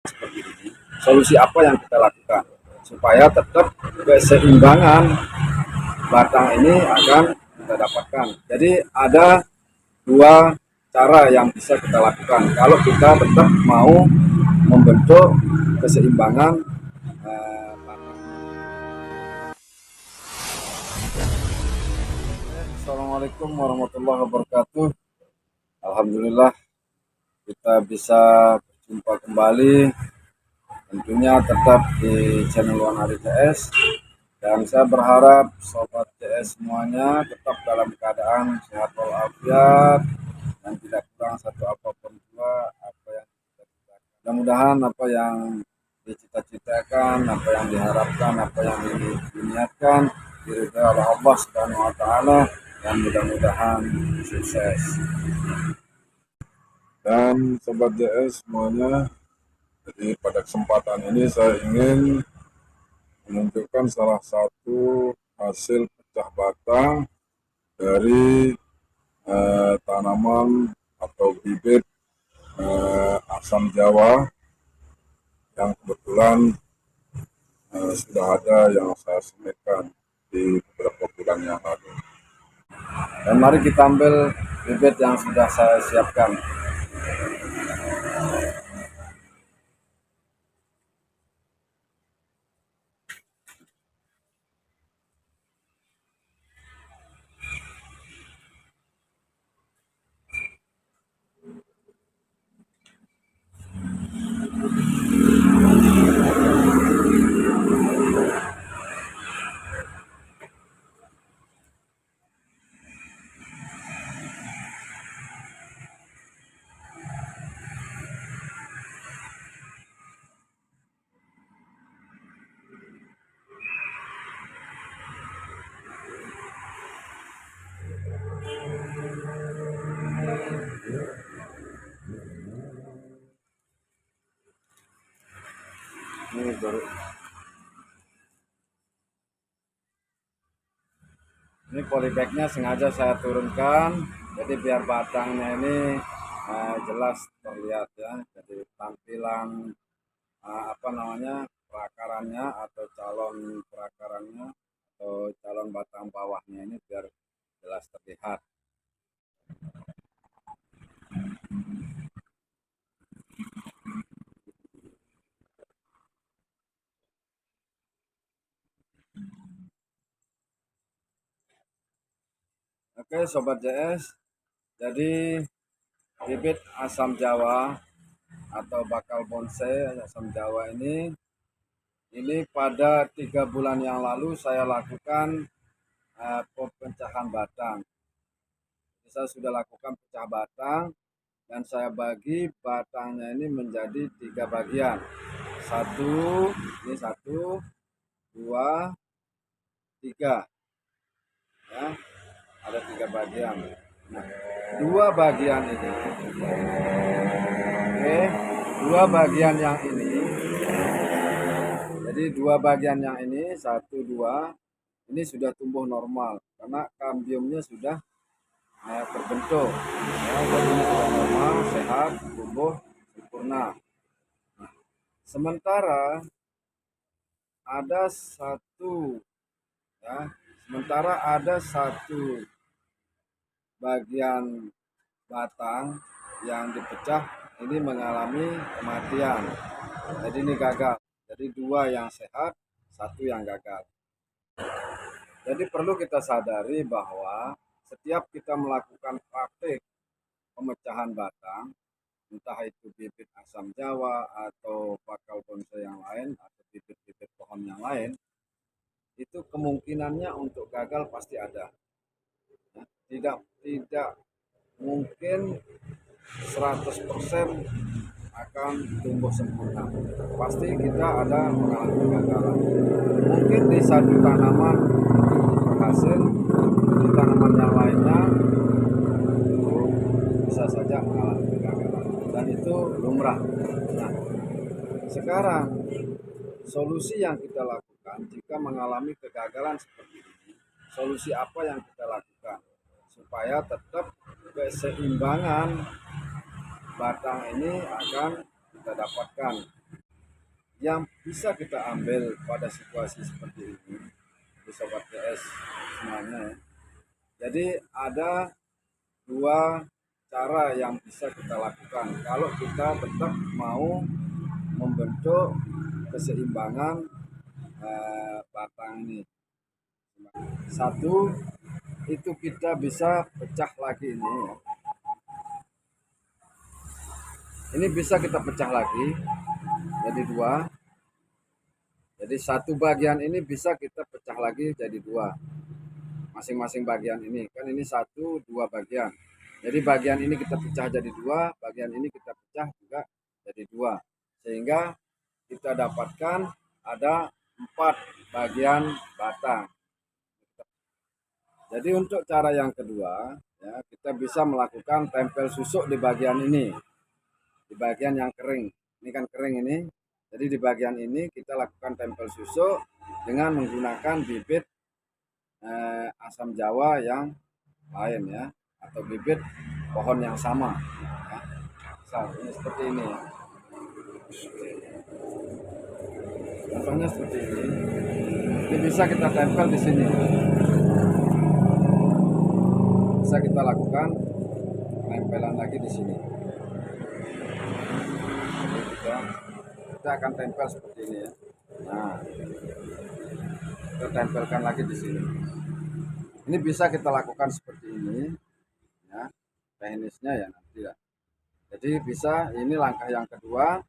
seperti ini, solusi apa yang kita lakukan supaya tetap keseimbangan batang ini akan kita dapatkan. Jadi ada dua cara yang bisa kita lakukan kalau kita tetap mau membentuk keseimbangan batang. Assalamualaikum warahmatullahi wabarakatuh. Alhamdulillah kita bisa berjumpa kembali, tentunya tetap di channel Wan Ari CS, dan saya berharap sobat CS semuanya tetap dalam keadaan sehat walafiat dan tidak kurang satu apapun juga apa yang kita citakan. Mudah-mudahan apa yang dicita-citakan, apa yang diharapkan, apa yang diniatkan diridhoi oleh Allah Subhanahu wa taala, dan mudah-mudahan sukses. Dan sobat JS semuanya, jadi pada kesempatan ini saya ingin menunjukkan salah satu hasil pecah batang dari tanaman atau bibit asam Jawa yang kebetulan sudah ada yang saya semetkan di beberapa bulan yang lalu. Dan mari kita ambil bibit yang sudah saya siapkan. Ini baru. Ini polybagnya sengaja saya turunkan, jadi biar batangnya ini jelas terlihat ya. Jadi tampilan perakarannya atau calon perakarannya atau calon batang bawahnya ini biar jelas terlihat. Oke sobat JS, jadi bibit asam Jawa atau bakal bonsai asam Jawa ini pada 3 bulan yang lalu saya lakukan pemecahan batang. Saya sudah lakukan pecah batang dan saya bagi batangnya ini menjadi 3 bagian. Ini satu, 2, 3. Ya, ada 3 bagian. Nah, 2 bagian ini, oke, 2 bagian yang ini. Jadi 2 bagian yang ini, 1, 2, ini sudah tumbuh normal karena kambiumnya sudah terbentuk. Ya, jadi ini sudah normal, sehat, tumbuh sempurna. Nah, sementara ada satu bagian batang yang dipecah ini mengalami kematian. Jadi ini gagal. Jadi 2 yang sehat, 1 yang gagal. Jadi perlu kita sadari bahwa setiap kita melakukan praktik pemecahan batang, entah itu bibit asam Jawa atau bakal bonsai yang lain atau bibit-bibit pohon yang lain, itu kemungkinannya untuk gagal pasti ada. Ya, tidak mungkin 100% akan tumbuh sempurna. Pasti kita ada mengalami kegagalan. Mungkin di satu tanaman itu berhasil, di tanaman yang lainnya itu bisa saja mengalami kegagalan, dan itu lumrah. Nah, sekarang solusi yang kita lakukan jika mengalami kegagalan seperti ini, solusi apa yang kita lakukan supaya tetap keseimbangan batang ini akan kita dapatkan. yang bisa kita ambil pada situasi seperti ini di Sobat CS semuanya ya. Jadi ada dua cara yang bisa kita lakukan kalau kita tetap mau membentuk keseimbangan batang ini. Satu, itu kita bisa pecah lagi ini ya. Ini bisa kita pecah lagi jadi dua. Jadi satu bagian ini bisa kita pecah lagi jadi dua. Masing-masing bagian ini kan ini satu dua bagian. Jadi bagian ini kita pecah jadi dua, bagian ini kita pecah juga jadi dua. Sehingga kita dapatkan ada 4 bagian batang. Jadi untuk cara yang kedua, ya, kita bisa melakukan tempel susuk di bagian ini, di bagian yang kering. Ini kan kering ini. Jadi di bagian ini kita lakukan tempel susuk dengan menggunakan bibit asam jawa yang lain ya, atau bibit pohon yang sama. Ya. Ini seperti ini ya. Contohnya seperti ini. Ini bisa kita tempel di sini. Bisa kita lakukan penempelan lagi di sini. Jadi kita akan tempel seperti ini ya. Nah, kita tempelkan lagi di sini. Ini bisa kita lakukan seperti ini, ya. Teknisnya ya nanti ya. Jadi bisa ini langkah yang kedua.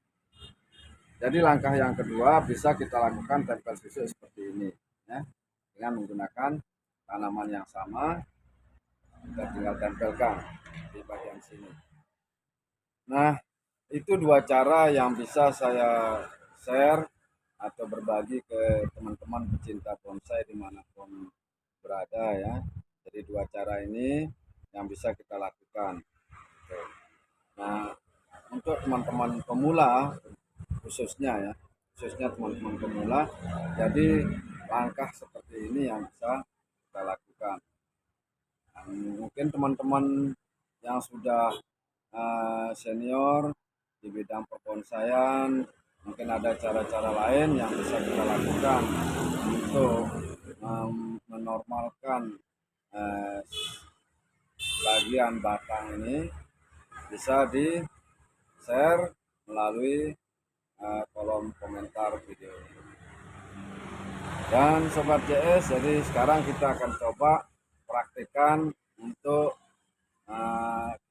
Jadi langkah yang kedua bisa kita lakukan tempel susuk seperti ini, ya. Dengan menggunakan tanaman yang sama, kita tinggal tempelkan di bagian sini. Nah, itu dua cara yang bisa saya share atau berbagi ke teman-teman pecinta bonsai dimanapun berada ya. Jadi dua cara ini yang bisa kita lakukan. Nah, untuk teman-teman pemula khususnya ya, khususnya teman-teman pemula, jadi langkah seperti ini yang bisa kita lakukan. Mungkin teman-teman yang sudah senior di bidang perbonsaian, mungkin ada cara-cara lain yang bisa kita lakukan untuk menormalkan bagian batang ini. Bisa di share melalui kolom komentar video ini. Dan Sobat JS, jadi sekarang kita akan coba praktekkan untuk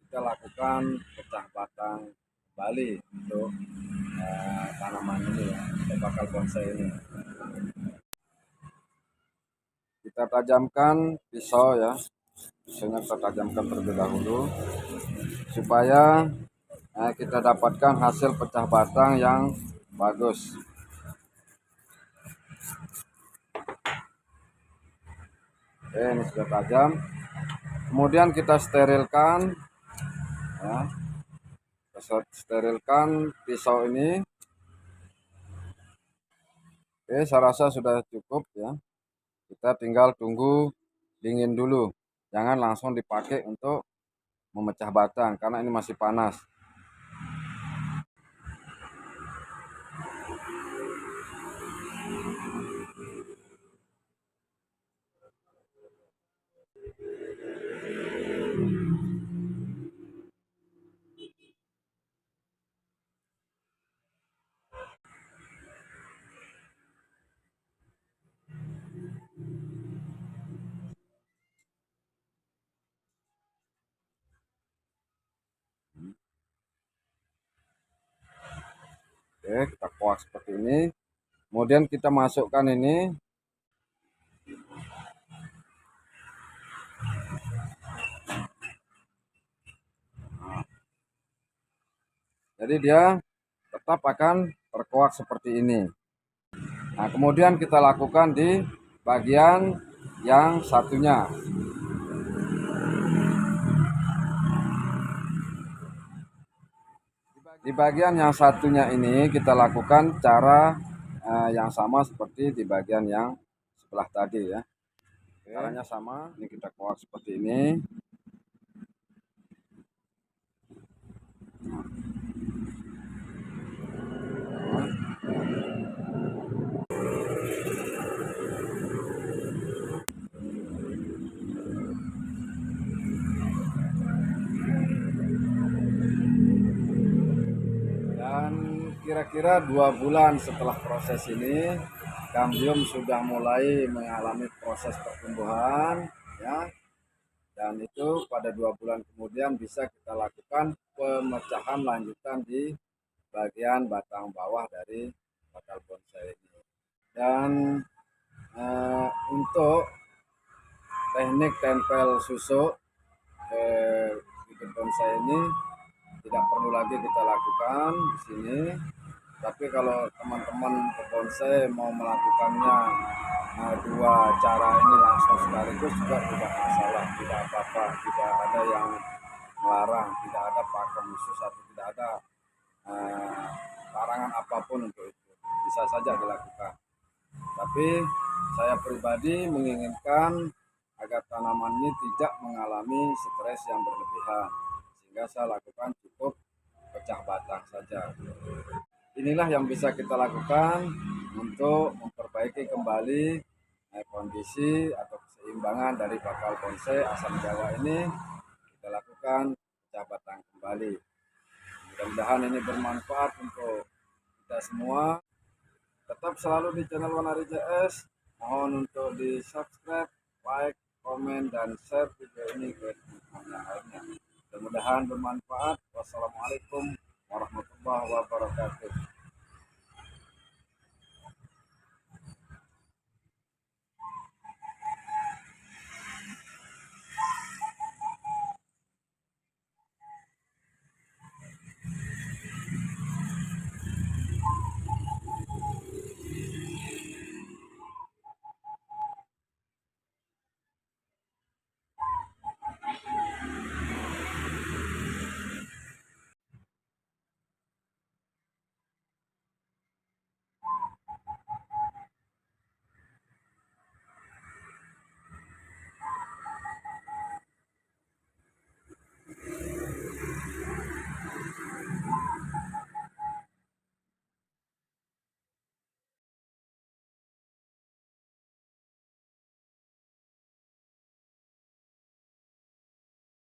kita lakukan pecah batang kembali untuk tanaman ini ya, untuk bakal bonsai ini. Kita tajamkan pisau ya, pisaunya kita tajamkan terlebih dahulu supaya kita dapatkan hasil pecah batang yang bagus. Oke, ini sudah tajam. Kemudian kita sterilkan ya. Kita sterilkan pisau ini. Oke, saya rasa sudah cukup ya. Kita tinggal tunggu dingin dulu. Jangan langsung dipakai untuk memecah batang karena ini masih panas. Oke, kita kuak seperti ini. Kemudian kita masukkan ini. Nah, jadi dia tetap akan terkuak seperti ini. Nah, kemudian kita lakukan di bagian yang satunya. Di bagian yang satunya ini kita lakukan cara yang sama seperti di bagian yang sebelah tadi ya. Caranya sama, ini kita kuak seperti ini. kira-kira 2 bulan setelah proses ini, kambium sudah mulai mengalami proses pertumbuhan, ya. Dan itu pada 2 bulan kemudian bisa kita lakukan pemecahan lanjutan di bagian batang bawah dari bakal bonsai ini. Dan untuk teknik tempel susuk ke bibit bonsai ini tidak perlu lagi kita lakukan di sini. Tapi kalau teman-teman bonsai mau melakukannya 2 cara ini langsung sekaligus juga tidak masalah, tidak apa-apa, tidak ada yang melarang, tidak ada pakem khusus atau tidak ada larangan apapun untuk itu, bisa saja dilakukan. Tapi saya pribadi menginginkan agar tanaman ini tidak mengalami stres yang berlebihan, sehingga saya lakukan cukup pecah batang saja. Inilah yang bisa kita lakukan untuk memperbaiki kembali kondisi atau keseimbangan dari bakal bonsai asam Jawa ini. Kita lakukan pecah batang kembali. Mudah-mudahan ini bermanfaat untuk kita semua. Tetap selalu di channel Wanari JS. Mohon untuk di subscribe, like, komen, dan share video ini ke teman-teman yang lainnya. Mudah-mudahan bermanfaat. Wassalamualaikum warahmatullahi wabarakatuh.